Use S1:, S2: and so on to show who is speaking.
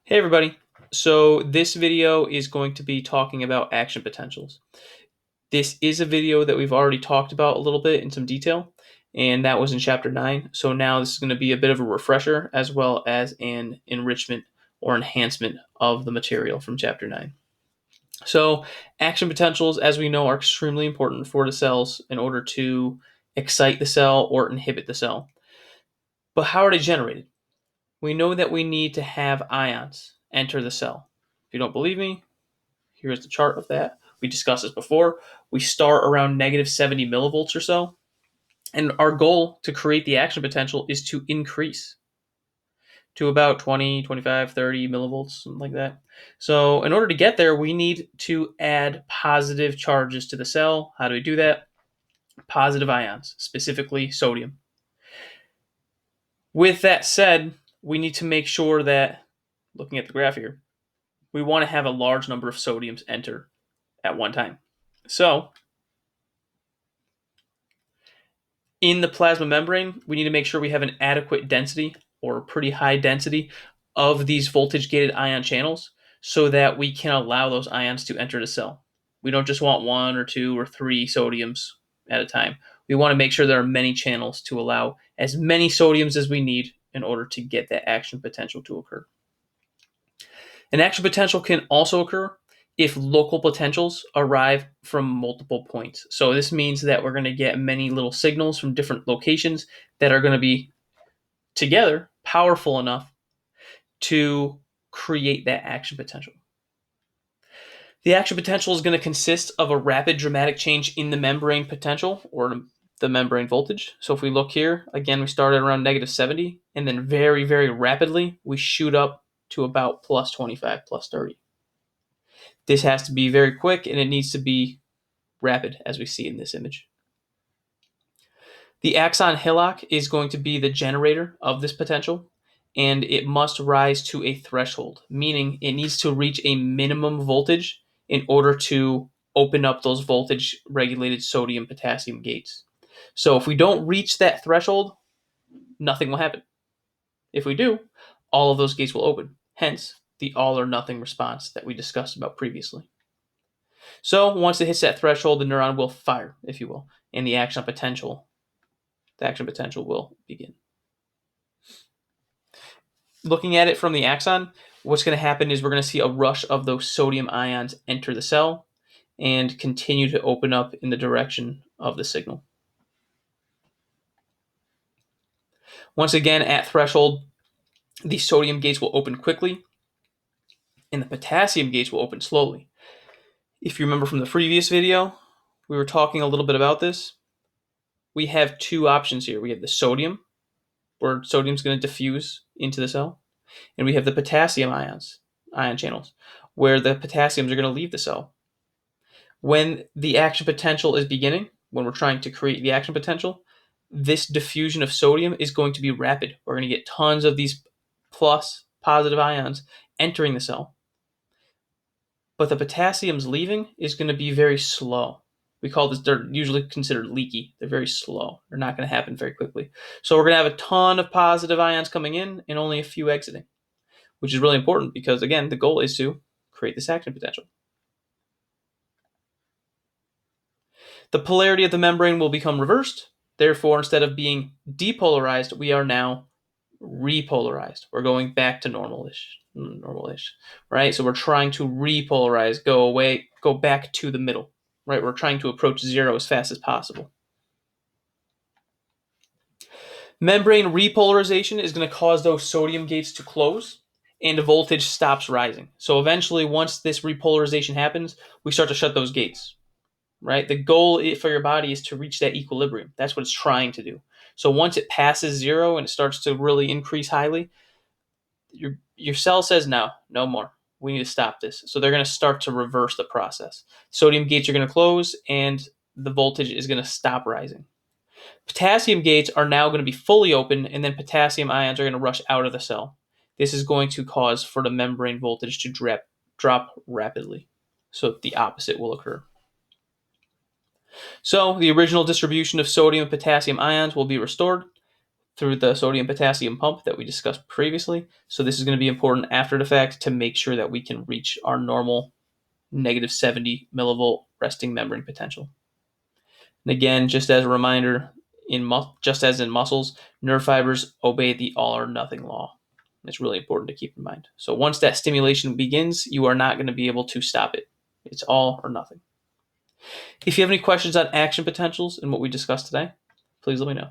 S1: Hey everybody. So this video is going to be talking about action potentials. This is a video that we've already talked about a little bit in some detail, and that was in chapter 9. So now this is going to be a bit of a refresher as well as an enrichment or enhancement of the material from chapter 9. So action potentials, as we know, are extremely important for the cells in order to excite the cell or inhibit the cell. But how are they generated? We know that we need to have ions enter the cell. If you don't believe me, here's the chart of that. We discussed this before. We start around negative 70 millivolts or so. And our goal to create the action potential is to increase to about 20, 25, 30 millivolts, something like that. So in order to get there, we need to add positive charges to the cell. How do we do that? Positive ions, specifically sodium. With that said, we need to make sure that, looking at the graph here, we want to have a large number of sodiums enter at one time. So in the plasma membrane, we need to make sure we have an adequate density or a pretty high density of these voltage gated ion channels so that we can allow those ions to enter the cell. We don't just want one or two or three sodiums at a time. We want to make sure there are many channels to allow as many sodiums as we need in order to get that action potential to occur. An action potential can also occur if local potentials arrive from multiple points. So this means that we're going to get many little signals from different locations that are going to be together powerful enough to create that action potential. The action potential is going to consist of a rapid dramatic change in the membrane potential or the membrane voltage. So if we look here, again, we started around negative 70, and then very, very rapidly, we shoot up to about plus 25, plus 30. This has to be very quick, and it needs to be rapid, as we see in this image. The axon hillock is going to be the generator of this potential, and it must rise to a threshold, meaning it needs to reach a minimum voltage in order to open up those voltage regulated sodium potassium gates. So if we don't reach that threshold, nothing will happen. If we do, all of those gates will open. Hence, the all or nothing response that we discussed about previously. So once it hits that threshold, the neuron will fire, if you will, and the action potential will begin. Looking at it from the axon, what's going to happen is we're going to see a rush of those sodium ions enter the cell and continue to open up in the direction of the signal. Once again, at threshold, the sodium gates will open quickly and the potassium gates will open slowly. If you remember from the previous video, we were talking a little bit about this. We have two options here. We have the sodium, where sodium is going to diffuse into the cell, and we have the potassium ion channels, where the potassiums are going to leave the cell. When the action potential is beginning, when we're trying to create the action potential, this diffusion of sodium is going to be rapid. We're going to get tons of these plus positive ions entering the cell. But the potassiums leaving is going to be very slow. We call this, they're usually considered leaky. They're very slow. They're not going to happen very quickly. So we're going to have a ton of positive ions coming in and only a few exiting, which is really important because, again, the goal is to create this action potential. The polarity of the membrane will become reversed. Therefore, instead of being depolarized, we are now repolarized. We're going back to normal-ish, right? So we're trying to repolarize, go away, go back to the middle, right? We're trying to approach zero as fast as possible. Membrane repolarization is going to cause those sodium gates to close and the voltage stops rising. So eventually, once this repolarization happens, we start to shut those gates, right? The goal for your body is to reach that equilibrium. That's what it's trying to do. So once it passes zero and it starts to really increase highly, your cell says, no more. We need to stop this. So they're going to start to reverse the process. Sodium gates are going to close and the voltage is going to stop rising. Potassium gates are now going to be fully open, and then potassium ions are going to rush out of the cell. This is going to cause for the membrane voltage to drop rapidly. So the opposite will occur. So the original distribution of sodium and potassium ions will be restored. through the sodium potassium pump that we discussed previously. So this is going to be important after the fact to make sure that we can reach our normal negative 70 millivolt resting membrane potential. And again, just as a reminder, just as in muscles, nerve fibers obey the all or nothing law. It's really important to keep in mind. So once that stimulation begins, you are not going to be able to stop it. It's all or nothing. If you have any questions on action potentials and what we discussed today, please let me know.